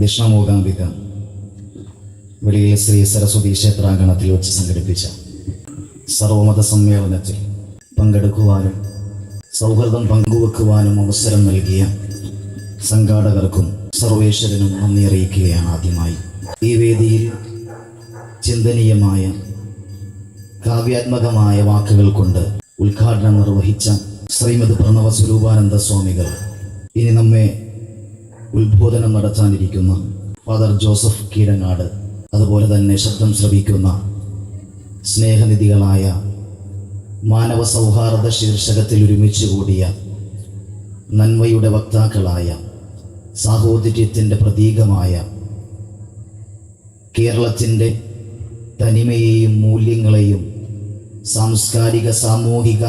ദക്ഷിണമൂകാംബിക വെളിയിൽ ശ്രീ സരസ്വതി ക്ഷേത്രാങ്കണത്തിൽ വെച്ച് സംഘടിപ്പിച്ച സർവമത സമ്മേളനത്തിൽ പങ്കെടുക്കുവാനും സൗഹൃദം പങ്കുവെക്കുവാനും അവസരം നൽകിയ സംഘാടകർക്കും സർവേശ്വരനും നന്ദി അറിയിക്കുകയാണ്. ആദ്യമായി ഈ വേദിയിൽ ചിന്തനീയമായ കാവ്യാത്മകമായ വാക്കുകൾ കൊണ്ട് ഉദ്ഘാടനം നിർവഹിച്ച ശ്രീമദ് പ്രണവ സ്വരൂപാനന്ദ സ്വാമികൾ, ഇനി നമ്മെ ഉത്ബോധനം നടത്താനിരിക്കുന്ന ഫാദർ ജോസഫ് കീഴങ്ങാട്, അതുപോലെ തന്നെ ശബ്ദം ശ്രവിക്കുന്ന സ്നേഹനിധികളായ മാനവ സൗഹാർദ്ദ ശീർഷകത്തിൽ ഒരുമിച്ച് കൂടിയ നന്മയുടെ വക്താക്കളായ സാഹോദര്യത്തിൻ്റെ പ്രതീകമായ കേരളത്തിൻ്റെ തനിമയെയും മൂല്യങ്ങളെയും സാംസ്കാരിക സാമൂഹിക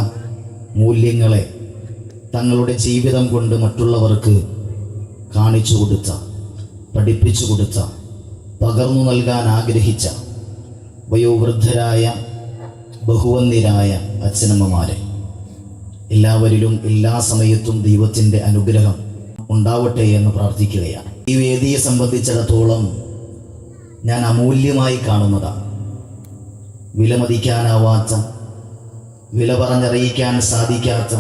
മൂല്യങ്ങളെ തങ്ങളുടെ ജീവിതം കൊണ്ട് മറ്റുള്ളവർക്ക് കാണിച്ചു കൊടുത്ത, പഠിപ്പിച്ചു കൊടുത്ത, പകർന്നു നൽകാൻ ആഗ്രഹിച്ച വയോവൃദ്ധരായ ബഹുവന്യരായ അച്ഛനമ്മമാരെ, എല്ലാവരിലും എല്ലാ സമയത്തും ദൈവത്തിൻ്റെ അനുഗ്രഹം ഉണ്ടാവട്ടെ എന്ന് പ്രാർത്ഥിക്കുകയാണ്. ഈ വേദിയെ സംബന്ധിച്ചിടത്തോളം ഞാൻ അമൂല്യമായി കാണുന്നതാണ്. വിലമതിക്കാനാവാത്ത, വില പറഞ്ഞറിയിക്കാൻ സാധിക്കാത്ത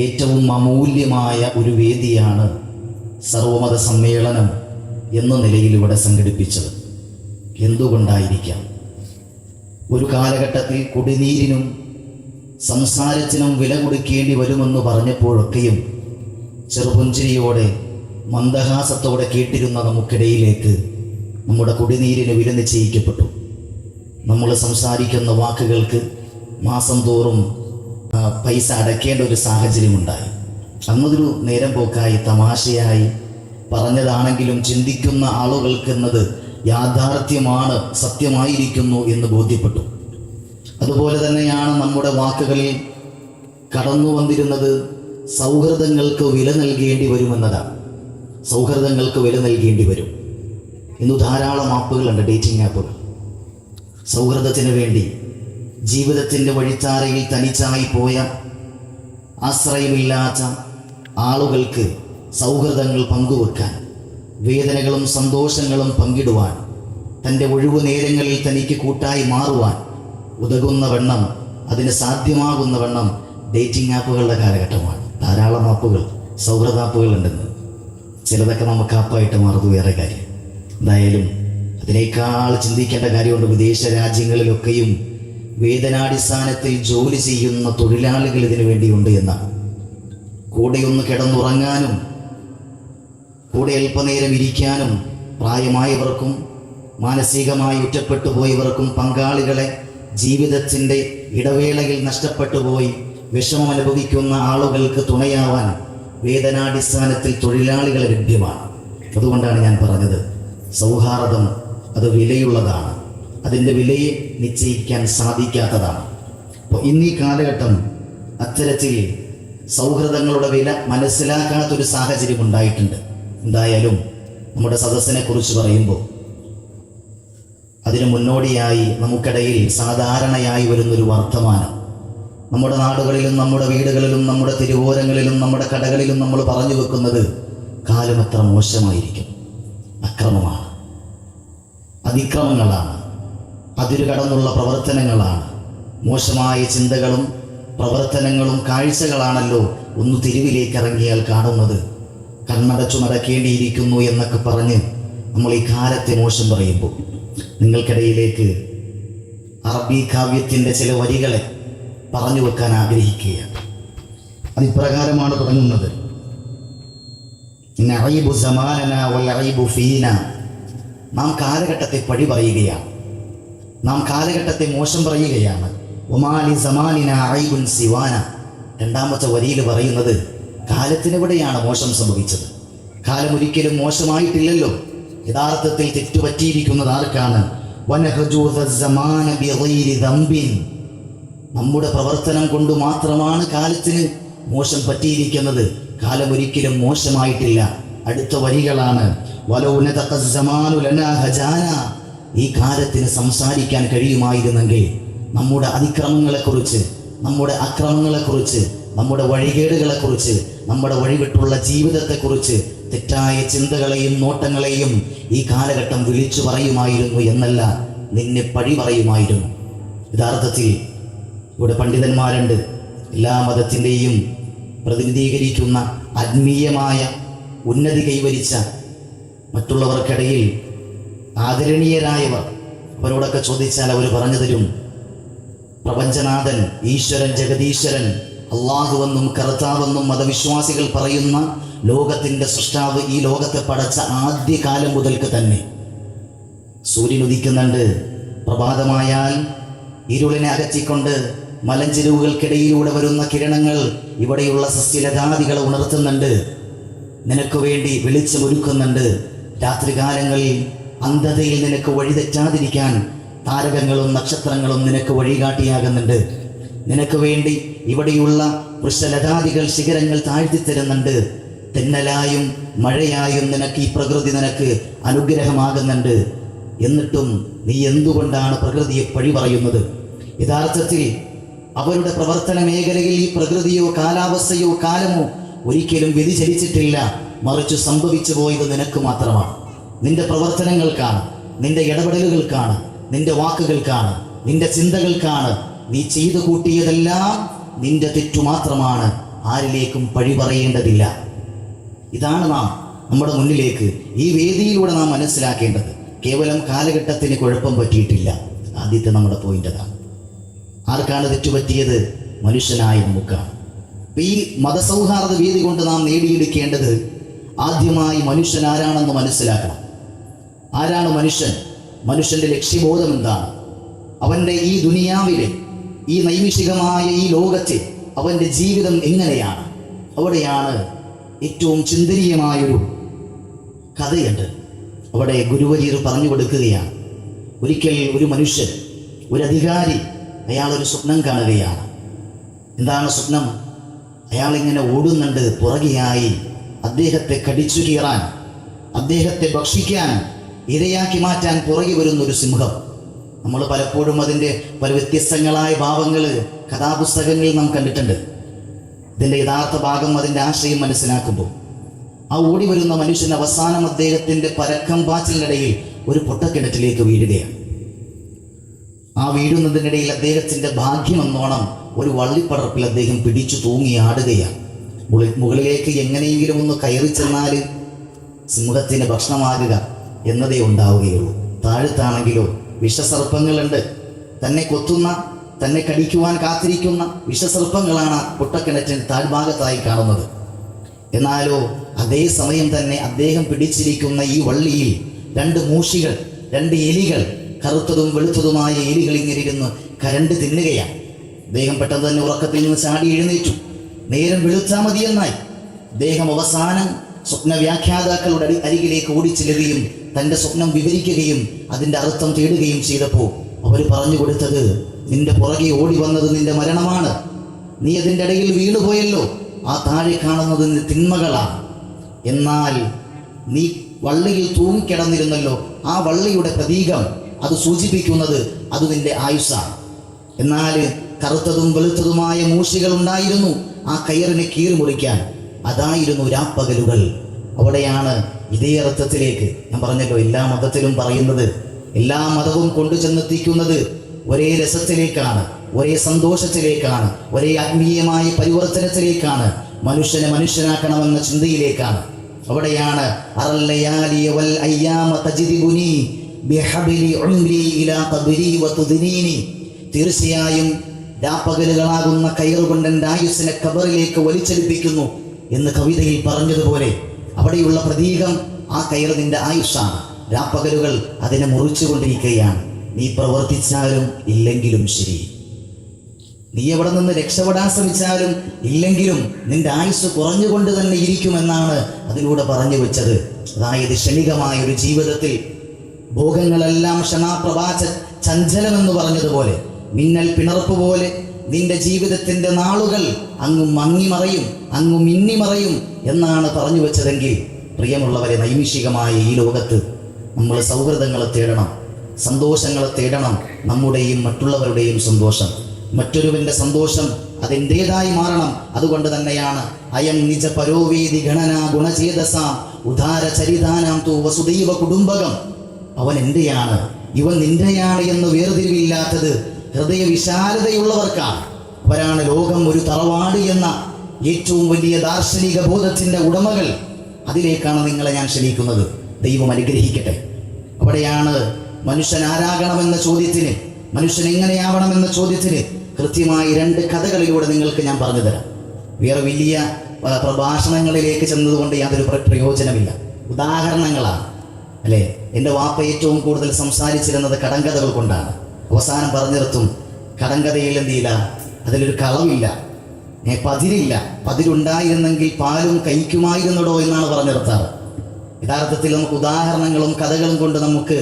ഏറ്റവും അമൂല്യമായ ഒരു വേദിയാണ് സർവമത സമ്മേളനം എന്ന നിലയിൽ ഇവിടെ സംഘടിപ്പിച്ചത്. എന്തുകൊണ്ടായിരിക്കാം? ഒരു കാലഘട്ടത്തിൽ കുടിനീരിനും സംസാരത്തിനും വില കൊടുക്കേണ്ടി വരുമെന്ന് പറഞ്ഞപ്പോഴൊക്കെയും ചെറുപുഞ്ചിരിയോടെ മന്ദഹാസത്തോടെ കേട്ടിരുന്ന നമുക്കിടയിലേക്ക് നമ്മുടെ കുടിനീരിന് വില നിശ്ചയിക്കപ്പെട്ടു. നമ്മൾ സംസാരിക്കുന്ന വാക്കുകൾക്ക് മാസം തോറും പൈസ അടയ്ക്കേണ്ട ഒരു സാഹചര്യമുണ്ടായി. അന്നതൊരു നേരം പോക്കായി, തമാശയായി പറഞ്ഞതാണെങ്കിലും ചിന്തിക്കുന്ന ആളുകൾക്കെന്നത് യാഥാർത്ഥ്യമാണ്, സത്യമായിരിക്കുന്നു എന്ന് ബോധ്യപ്പെട്ടു. അതുപോലെ തന്നെയാണ് നമ്മുടെ വാക്കുകളിൽ കടന്നു വന്നിരുന്നത് സൗഹൃദങ്ങൾക്ക് വില നൽകേണ്ടി വരുമെന്നതാണ്. സൗഹൃദങ്ങൾക്ക് വില നൽകേണ്ടി വരും. ഇന്ന് ധാരാളം ആപ്പുകളുണ്ട്, ഡേറ്റിംഗ് ആപ്പുകൾ. സൗഹൃദത്തിന് വേണ്ടി ജീവിതത്തിൻ്റെ വഴിത്താരയിൽ തനിച്ചായി പോയ, ആശ്രയമില്ലാത്ത ആളുകൾക്ക് സൗഹൃദങ്ങൾ പങ്കുവെക്കാൻ, വേദനകളും സന്തോഷങ്ങളും പങ്കിടുവാൻ, തൻ്റെ ഒഴിവു നേരങ്ങളിൽ തനിക്ക് കൂട്ടായി മാറുവാൻ ഉതകുന്ന വണ്ണം, അതിന് സാധ്യമാകുന്ന വണ്ണം ഡേറ്റിംഗ് ആപ്പുകളുടെ കാലഘട്ടമാണ്. ധാരാളം ആപ്പുകൾ, സൗഹൃദ ആപ്പുകൾ ഉണ്ടെന്ന്. ചിലതൊക്കെ നമുക്ക് ആപ്പായിട്ട് മാറുന്നത് വേറെ കാര്യം. എന്തായാലും അതിനേക്കാൾ ചിന്തിക്കേണ്ട കാര്യമുണ്ട്. വിദേശ രാജ്യങ്ങളിലൊക്കെയും വേതനാടിസ്ഥാനത്തിൽ ജോലി ചെയ്യുന്ന തൊഴിലാളികൾ ഇതിനു വേണ്ടിയുണ്ട് എന്നാണ്. കൂടെയൊന്ന് കിടന്നുറങ്ങാനും കൂടെ അല്പനേരം ഇരിക്കാനും പ്രായമായവർക്കും മാനസികമായി ഒറ്റപ്പെട്ടു പോയവർക്കും പങ്കാളികളെ ജീവിതത്തിൻ്റെ ഇടവേളയിൽ നഷ്ടപ്പെട്ടു പോയി വിഷമം അനുഭവിക്കുന്ന ആളുകൾക്ക് തുണയാവാൻ വേതനാടിസ്ഥാനത്തിൽ തൊഴിലാളികൾ ലഭ്യമാണ്. അതുകൊണ്ടാണ് ഞാൻ പറഞ്ഞത്, സൗഹാർദ്ദം അത് വിലയുള്ളതാണ്. അതിൻ്റെ വിലയെ നിശ്ചയിക്കാൻ സാധിക്കാത്തതാണ്. അപ്പോൾ ഇന്നീ കാലഘട്ടം അത്തരത്തിൽ സൗഹൃദങ്ങളുടെ വില മനസ്സിലാക്കാത്തൊരു സാഹചര്യം ഉണ്ടായിട്ടുണ്ട്. എന്തായാലും നമ്മുടെ സദസ്സിനെ കുറിച്ച് പറയുമ്പോൾ അതിനു മുന്നോടിയായി നമുക്കിടയിൽ സാധാരണയായി വരുന്നൊരു വർത്തമാനം, നമ്മുടെ നാടുകളിലും നമ്മുടെ വീടുകളിലും നമ്മുടെ തെരുവോരങ്ങളിലും നമ്മുടെ കടകളിലും നമ്മൾ പറഞ്ഞു വെക്കുന്നത് കാലം എത്ര മോശമായിരിക്കും, അക്രമമാണ്, അതിക്രമങ്ങളാണ്, അതിരു കടന്നുള്ള പ്രവർത്തനങ്ങളാണ്, മോശമായ ചിന്തകളും പ്രവർത്തനങ്ങളും കാഴ്ചകളാണല്ലോ ഒന്ന് തെരുവിലേക്ക് ഇറങ്ങിയാൽ കാണുന്നത്. കണ്ണടച്ചു നടക്കേണ്ടിയിരിക്കുന്നു എന്നൊക്കെ പറഞ്ഞ് നമ്മൾ ഈ കാലത്തെ മോശം പറയുമ്പോൾ നിങ്ങൾക്കിടയിലേക്ക് അറബി കാവ്യത്തിൻ്റെ ചില വരികളെ പറഞ്ഞു വെക്കാൻ ആഗ്രഹിക്കുകയാണ്. അതിപ്രകാരമാണ് തുടങ്ങുന്നത്. നാം കാലഘട്ടത്തെ പഴി പറയുകയാണ്, നാം കാലഘട്ടത്തെ മോശം പറയുകയാണ്. ഒമാലി സമാനിന ഐബുൻ സിവാന. രണ്ടാമത്തെ വരിയിൽ പറയുന്നത് കാലത്തിനെവിടെയാണ് മോശം സംഭവിച്ചത്? കാലം ഒരിക്കലും മോശമായിട്ടില്ലല്ലോ. യഥാർത്ഥത്തിൽ തെറ്റുപറ്റിയിരിക്കുന്നത് ആർക്കാണ്? നമ്മുടെ പ്രവർത്തനം കൊണ്ട് മാത്രമാണ് കാലത്തിന് മോശം പറ്റിയിരിക്കുന്നത്. കാലം ഒരിക്കലും മോശമായിട്ടില്ല. അടുത്ത വരികളാണ്, ഈ കാലത്തിന് സംസാരിക്കാൻ കഴിയുമായിരുന്നെങ്കിൽ നമ്മുടെ അതിക്രമങ്ങളെക്കുറിച്ച്, നമ്മുടെ അക്രമങ്ങളെക്കുറിച്ച്, നമ്മുടെ വഴികേടുകളെക്കുറിച്ച്, നമ്മുടെ വഴിവിട്ടുള്ള ജീവിതത്തെക്കുറിച്ച് തെറ്റായ ചിന്തകളെയും നോട്ടങ്ങളെയും ഈ കാലഘട്ടം വിളിച്ചു പറയുമായിരുന്നു എന്നല്ല, നിന്നെ പഴി പറയുമായിരുന്നു. യഥാർത്ഥത്തിൽ ഇവിടെ പണ്ഡിതന്മാരുണ്ട്, എല്ലാ മതത്തിൻ്റെയും പ്രതിനിധീകരിക്കുന്ന ആത്മീയമായ ഉന്നതി കൈവരിച്ച മറ്റുള്ളവർക്കിടയിൽ ആദരണീയരായവർ. അവരോടൊക്കെ ചോദിച്ചാൽ അവർ പറഞ്ഞു തരും, പ്രപഞ്ചനാഥൻ, ഈശ്വരൻ, ജഗദീശ്വരൻ, അള്ളാഹുവെന്നും കർത്താവെന്നും മതവിശ്വാസികൾ പറയുന്ന ലോകത്തിൻ്റെ സൃഷ്ടാവ് ഈ ലോകത്തെ പടച്ച ആദ്യകാലം മുതൽക്ക് തന്നെ സൂര്യൻ ഉദിക്കുന്നുണ്ട്. പ്രഭാതമായാൽ ഇരുളിനെ അകറ്റിക്കൊണ്ട് മലഞ്ചെരുവുകൾക്കിടയിലൂടെ വരുന്ന കിരണങ്ങൾ ഇവിടെയുള്ള സസ്യലതാദികളെ ഉണർത്തുന്നുണ്ട്, നിനക്ക് വേണ്ടി വെളിച്ചമൊരുക്കുന്നുണ്ട്. രാത്രികാലങ്ങളിൽ അന്ധതയിൽ നിനക്ക് വഴിതെറ്റാതിരിക്കാൻ താരകങ്ങളും നക്ഷത്രങ്ങളും നിനക്ക് വഴികാട്ടിയാകുന്നുണ്ട്. നിനക്ക് വേണ്ടി ഇവിടെയുള്ള വൃക്ഷലതാദികൾ ശിഖരങ്ങൾ താഴ്ത്തിത്തരുന്നുണ്ട്. തെന്നലായും മഴയായും നിനക്ക് ഈ പ്രകൃതി നിനക്ക് അനുഗ്രഹമാകുന്നുണ്ട്. എന്നിട്ടും നീ എന്തുകൊണ്ടാണ് പ്രകൃതിയെ പഴി പറയുന്നത്? യഥാർത്ഥത്തിൽ അവരുടെ പ്രവർത്തന മേഖലയിൽ ഈ പ്രകൃതിയോ കാലാവസ്ഥയോ കാലമോ ഒരിക്കലും വ്യതിചലിച്ചിട്ടില്ല, മറിച്ച് സംഭവിച്ചു പോയത് നിനക്ക് മാത്രമാണ്. നിന്റെ പ്രവർത്തനങ്ങൾക്കാണ്, നിന്റെ ഇടപെടലുകൾക്കാണ്, നിന്റെ വാക്കുകൾക്കാണ്, നിന്റെ ചിന്തകൾക്കാണ്. നീ ചെയ്തു കൂട്ടിയതെല്ലാം നിന്റെ തെറ്റു മാത്രമാണ്, ആരിലേക്കും പഴി പറയേണ്ടതില്ല. ഇതാണ് നാം നമ്മുടെ മുന്നിലേക്ക് ഈ വേദിയിലൂടെ നാം മനസ്സിലാക്കേണ്ടത്. കേവലം കാലഘട്ടത്തിന് കുഴപ്പം പറ്റിയിട്ടില്ല. ആദ്യത്തെ നമ്മുടെ പോയിന്റ് അതാണ്. ആർക്കാണ് തെറ്റുപറ്റിയത്? മനുഷ്യനായ നമുക്കാണ്. ഈ മതസൗഹാർദ്ദ വേദി കൊണ്ട് നാം നേടിയെടുക്കേണ്ടത് ആദ്യമായി മനുഷ്യൻ ആരാണെന്ന് മനസ്സിലാക്കണം. ആരാണ് മനുഷ്യൻ? മനുഷ്യൻ്റെ ലക്ഷ്യബോധം എന്താണ്? അവൻ്റെ ഈ ദുനിയാവിലെ, ഈ നൈമിഷികമായ ഈ ലോകത്തെ അവൻ്റെ ജീവിതം എങ്ങനെയാണ്? അവിടെയാണ് ഏറ്റവും ചിന്തനീയമായൊരു കഥയുണ്ട്. അവിടെ ഗുരുവര്യർ പറഞ്ഞു കൊടുക്കുകയാണ്. ഒരിക്കൽ ഒരു മനുഷ്യൻ, ഒരു അധികാരി, അയാളൊരു സ്വപ്നം കാണുകയാണ്. എന്താണ് സ്വപ്നം? അയാളിങ്ങനെ ഓടുന്നുണ്ട്, പുറകെയായി അദ്ദേഹത്തെ കടിച്ചു കീറാൻ, അദ്ദേഹത്തെ ഭക്ഷിക്കാൻ, ഇരയാക്കി മാറ്റാൻ പുറകെ വരുന്നൊരു സിംഹം. നമ്മൾ പലപ്പോഴും അതിൻ്റെ പല വ്യത്യസ്തങ്ങളായ ഭാവങ്ങൾ കഥാപുസ്തകങ്ങളിൽ നാം കണ്ടിട്ടുണ്ട്. ഇതിൻ്റെ യഥാർത്ഥ ഭാഗം, അതിൻ്റെ ആശയം മനസ്സിലാക്കുമ്പോൾ ആ ഓടി വരുന്ന മനുഷ്യൻ അവസാനം അദ്ദേഹത്തിൻ്റെ പരക്കം പാച്ചിലിനിടയിൽ ഒരു പൊട്ടക്കിണറ്റിലേക്ക് വീഴുകയാണ്. ആ വീഴുന്നതിനിടയിൽ അദ്ദേഹത്തിൻ്റെ ഭാഗ്യമെന്നോണം ഒരു വള്ളിപ്പടർപ്പിൽ അദ്ദേഹം പിടിച്ചു തൂങ്ങി ആടുകയാണ്. മുകളിലേക്ക് എങ്ങനെയെങ്കിലും ഒന്ന് കയറി ചെന്നാൽ സിംഹത്തിന് ഭക്ഷണമാകുക എന്നതേ ഉണ്ടാവുകയുള്ളൂ. താഴത്താണെങ്കിലോ വിഷസർപ്പങ്ങളുണ്ട്. തന്നെ കൊത്തുന്ന, തന്നെ കടിക്കുവാൻ കാത്തിരിക്കുന്ന വിഷസർപ്പങ്ങളാണ് പൊട്ടക്കിണറ്റിന് താഴ്ഭാഗത്തായി കാണുന്നത്. എന്നാലോ അതേ സമയം തന്നെ അദ്ദേഹം പിടിച്ചിരിക്കുന്ന ഈ വള്ളിയിൽ രണ്ട് മൂഷികൾ, രണ്ട് എലികൾ, കറുത്തതും വെളുത്തതുമായ എലികൾ ഇങ്ങനെ ഇരുന്ന് കരണ്ട് തിന്നുകയാണ്. അദ്ദേഹം പെട്ടെന്ന് തന്നെ ഉറക്കത്തിൽ നിന്ന് ചാടി എഴുന്നേറ്റു. നേരം വെളുത്താൽ മതിയെന്നായി. അദ്ദേഹം അവസാനം സ്വപ്നവ്യാഖ്യാതാക്കളുടെ അരികിലേക്ക് ഓടിച്ചെല്ലുകയും തൻ്റെ സ്വപ്നം വിവരിക്കുകയും അതിൻ്റെ അർത്ഥം തേടുകയും ചെയ്തപ്പോൾ അവർ പറഞ്ഞു കൊടുത്തത്, നിന്റെ പുറകെ ഓടി വന്നത് നിന്റെ മരണമാണ്. നീ അതിൻ്റെ ഇടയിൽ വീണുപോയല്ലോ. ആ താഴെ കാണുന്നത് നിന്റെ തിന്മകളാണ്. എന്നാൽ നീ വള്ളിയിൽ തൂങ്ങിക്കിടന്നിരുന്നല്ലോ, ആ വള്ളിയുടെ പ്രതീകം അത് സൂചിപ്പിക്കുന്നത് അത് നിന്റെ ആയുസ്സാണ്. എന്നാൽ കറുത്തതും വെളുത്തതുമായ മൂഷികൾ ഉണ്ടായിരുന്നു ആ കയറിനെ കീറി മുറിക്കാൻ. അതായിരുന്നു രാപ്പകലുകൾ. അവിടെയാണ് ഇതേ അർത്ഥത്തിലേക്ക് ഞാൻ പറഞ്ഞല്ലോ, എല്ലാ മതത്തിലും പറയുന്നത്, എല്ലാ മതവും കൊണ്ടു ചെന്നെത്തിക്കുന്നത് ഒരേ രസത്തിലേക്കാണ്, ഒരേ സന്തോഷത്തിലേക്കാണ്, ഒരേ ആത്മീയമായ പരിവർത്തനത്തിലേക്കാണ്, മനുഷ്യനെ മനുഷ്യനാക്കണമെന്ന ചിന്തയിലേക്കാണ്. അവിടെയാണ് തീർച്ചയായും രാപ്പകലുകളാകുന്ന കയറുകൊണ്ട് എൻ്റെ ആയുസ്സിനെ കബറിലേക്ക് വലിച്ചെടുപ്പിക്കുന്നു എന്ന് കവിതയിൽ പറഞ്ഞതുപോലെ അവിടെയുള്ള പ്രതീകം ആ കയർ നിന്റെ ആയുസ്സാണ്. രാപ്പകലുകൾ അതിനെ മുറിച്ചുകൊണ്ടിരിക്കുകയാണ്. നീ പ്രവർത്തിച്ചാലും ഇല്ലെങ്കിലും ശരി, നീ എവിടെ നിന്ന് രക്ഷപ്പെടാൻ ശ്രമിച്ചാലും ഇല്ലെങ്കിലും നിന്റെ ആയുസ് കുറഞ്ഞുകൊണ്ട് തന്നെ ഇരിക്കുമെന്നാണ് അതിലൂടെ പറഞ്ഞു വെച്ചത്. അതായത് ക്ഷണികമായ ഒരു ജീവിതത്തിൽ ഭോഗങ്ങളെല്ലാം ക്ഷണാപ്രഭാ ചഞ്ചലമെന്ന് പറഞ്ഞതുപോലെ, മിന്നൽ പിണർപ്പ് പോലെ നിന്റെ ജീവിതത്തിൻ്റെ നാളുകൾ അങ്ങും മങ്ങിമറയും, അങ്ങും മിന്നിമറയും എന്നാണ് പറഞ്ഞു വെച്ചതെങ്കിൽ, പ്രിയമുള്ളവരെ, നൈമിഷികമായ ഈ ലോകത്ത് നമ്മൾ സൗഹൃദങ്ങളെ തേടണം, സന്തോഷങ്ങളെ തേടണം. നമ്മുടെയും മറ്റുള്ളവരുടെയും സന്തോഷം, മറ്റൊരുവൻ്റെ സന്തോഷം അതിൻ്റേതായി മാറണം. അതുകൊണ്ട് തന്നെയാണ് അയം നിജ പരോവേദി ഗണന ഗുണചേതസ ഉദാര ചരിതാനാം തു വസുദൈവ കുടുംബകം. അവൻ എന്റെയാണ്, ഇവൻ നിന്റെയാണ് എന്ന് വേർതിരിവില്ലാത്തത് ഹൃദയ വിശാലതയുള്ളവർക്കാണ്. അവരാണ് ലോകം ഒരു തറവാട് എന്ന ഏറ്റവും വലിയ ദാർശനിക ബോധത്തിന്റെ ഉടമകൾ. അതിലേക്കാണ് നിങ്ങളെ ഞാൻ ക്ഷണിക്കുന്നത്. ദൈവം അനുഗ്രഹിക്കട്ടെ. അവിടെയാണ് മനുഷ്യൻ ആരാകണമെന്ന ചോദ്യത്തിന്, മനുഷ്യൻ എങ്ങനെയാവണമെന്ന ചോദ്യത്തിന് കൃത്യമായി 2 കഥകളിലൂടെ നിങ്ങൾക്ക് ഞാൻ പറഞ്ഞു തരാം. വേറെ വലിയ പ്രഭാഷണങ്ങളിലേക്ക് ചെന്നതുകൊണ്ട് യാതൊരു പ്രയോജനമില്ല. ഉദാഹരണങ്ങളാണ് അല്ലേ. എൻ്റെ വാപ്പ ഏറ്റവും കൂടുതൽ സംസാരിച്ചിരുന്നത് കടങ്കഥകൾ കൊണ്ടാണ്. അവസാനം പറഞ്ഞു നിർത്തും, കടങ്കഥയിൽ എന്തില്ല, അതിലൊരു കളവില്ല, പതിരില്ല. പതിരുണ്ടായിരുന്നെങ്കിൽ പാലും കഴിക്കുമായിരുന്നടോ എന്നാണ് പറഞ്ഞു നിർത്താറ്. യഥാർത്ഥത്തിൽ നമുക്ക് ഉദാഹരണങ്ങളും കഥകളും കൊണ്ട് നമുക്ക്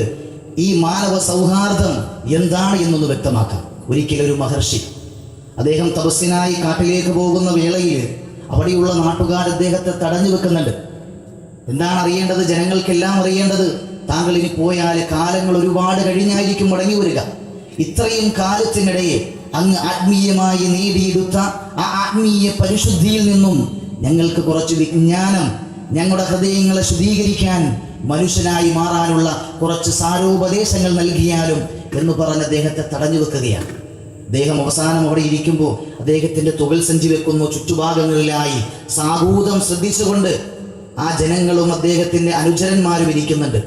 ഈ മാനവ സൗഹാർദ്ദം എന്താണ് എന്നൊന്ന് വ്യക്തമാക്കാം. ഒരിക്കലൊരു മഹർഷി, അദ്ദേഹം തപസ്സിനായി കാട്ടിലേക്ക് പോകുന്ന വേളയിൽ അവിടെയുള്ള നാട്ടുകാർ അദ്ദേഹത്തെ തടഞ്ഞു വെക്കുന്നുണ്ട്. എന്താണ് അറിയേണ്ടത്? ജനങ്ങൾക്കെല്ലാം അറിയേണ്ടത്, താങ്കൾ ഇനി പോയാൽ കാലങ്ങൾ ഒരുപാട് കഴിഞ്ഞായിരിക്കും മടങ്ങി വരിക. ഇത്രയും കാലത്തിനിടയെ അങ്ങ് ആത്മീയമായി നേടിയെടുത്ത ആ ആത്മീയ പരിശുദ്ധിയിൽ നിന്നും ഞങ്ങൾക്ക് കുറച്ച് വിജ്ഞാനം, ഞങ്ങളുടെ ഹൃദയങ്ങളെ ശുദ്ധീകരിക്കാൻ, മനുഷ്യനായി മാറാനുള്ള കുറച്ച് സാരോപദേശങ്ങൾ നൽകിയാലും എന്ന് പറഞ്ഞ് അദ്ദേഹത്തെ തടഞ്ഞു വെക്കുകയാണ്. അദ്ദേഹം അവസാനം അവിടെ ഇരിക്കുമ്പോൾ അദ്ദേഹത്തിന്റെ തുകൽ സഞ്ചി വെക്കുന്നു. ചുറ്റുഭാഗങ്ങളിലായി സാഹൂതം ശ്രദ്ധിച്ചുകൊണ്ട് ആ ജനങ്ങളും അദ്ദേഹത്തിന്റെ അനുചരന്മാരും ഇരിക്കുന്നുണ്ട്.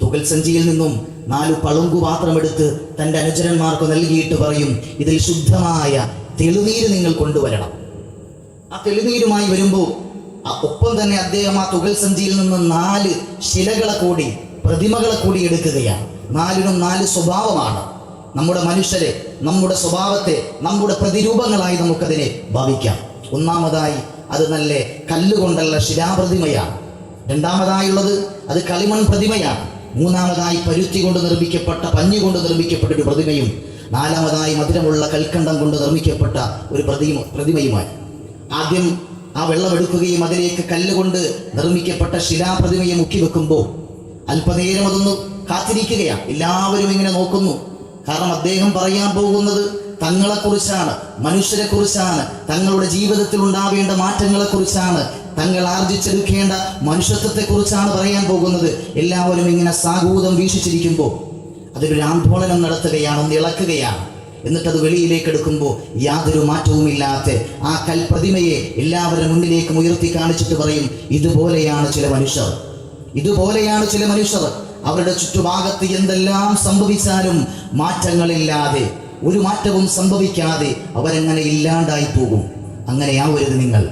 തുകൽ സഞ്ചിയിൽ നിന്നും 4 പളുങ്കു പാത്രമെടുത്ത് തൻ്റെ അനുചരന്മാർക്ക് നൽകിയിട്ട് പറയും, ഇതിൽ ശുദ്ധമായ തെളിനീര് നിങ്ങൾ കൊണ്ടുവരണം. ആ തെളിനീരുമായി വരുമ്പോൾ ഒപ്പം തന്നെ അദ്ദേഹം ആ തുകൽ സഞ്ചിയിൽ നിന്ന് 4 ശിലകളെ കൂടി, പ്രതിമകളെ കൂടി എടുക്കുകയാണ്. 4നും 4 സ്വഭാവമാണ്. നമ്മുടെ മനുഷ്യരെ, നമ്മുടെ സ്വഭാവത്തെ, നമ്മുടെ പ്രതിരൂപങ്ങളായി നമുക്കതിനെ ഭാവിക്കാം. ഒന്നാമതായി അത് നല്ല കല്ലുകൊണ്ടുള്ള ശിലാപ്രതിമയാണ്. രണ്ടാമതായുള്ളത് അത് കളിമൺ പ്രതിമയാണ്. മൂന്നാമതായി പരുത്തി കൊണ്ട് നിർമ്മിക്കപ്പെട്ട, പഞ്ഞി കൊണ്ട് നിർമ്മിക്കപ്പെട്ട ഒരു പ്രതിമയും, 4ാമതായി മധുരമുള്ള കൽക്കണ്ടം കൊണ്ട് നിർമ്മിക്കപ്പെട്ട ഒരു പ്രതിമയുമായി. ആദ്യം ആ വെള്ളമെടുക്കുകയും അതിലേക്ക് കല്ലുകൊണ്ട് നിർമ്മിക്കപ്പെട്ട ശിലാപ്രതിമയെ മുക്കി വെക്കുമ്പോൾ അല്പനേരം അതൊന്ന് കാത്തിരിക്കുകയാണ്. എല്ലാവരും ഇങ്ങനെ നോക്കുന്നു. കാരണം അദ്ദേഹം പറയാൻ പോകുന്നത് തങ്ങളെക്കുറിച്ചാണ്, മനുഷ്യരെക്കുറിച്ചാണ്, തങ്ങളുടെ ജീവിതത്തിൽ ഉണ്ടാവേണ്ട മാറ്റങ്ങളെക്കുറിച്ചാണ്, തങ്ങൾ ആർജിച്ചെടുക്കേണ്ട മനുഷ്യത്വത്തെക്കുറിച്ചാണ് പറയാൻ പോകുന്നത്. എല്ലാവരും ഇങ്ങനെ സാഹൂതം വീക്ഷിച്ചിരിക്കുമ്പോൾ അതിലൊരു ആന്തോളനം നടത്തുകയാണ്, ഒന്ന് ഇളക്കുകയാണ്. എന്നിട്ടത് വെളിയിലേക്ക് എടുക്കുമ്പോൾ യാതൊരു മാറ്റവുമില്ലാത്ത ആ കൽപ്രതിമയെ എല്ലാവരും മുന്നിലേക്ക് ഉയർത്തി കാണിച്ചിട്ട് പറയും, ഇതുപോലെയാണ് ചില മനുഷ്യർ, ഇതുപോലെയാണ് ചില മനുഷ്യർ. അവരുടെ ചുറ്റുഭാഗത്ത് എന്തെല്ലാം സംഭവിച്ചാലും മാറ്റങ്ങളില്ലാതെ, ഒരു മാറ്റവും സംഭവിക്കാതെ അവരെങ്ങനെ ഇല്ലാണ്ടായി പോകും. അങ്ങനെയാവരുത് നിങ്ങൾ.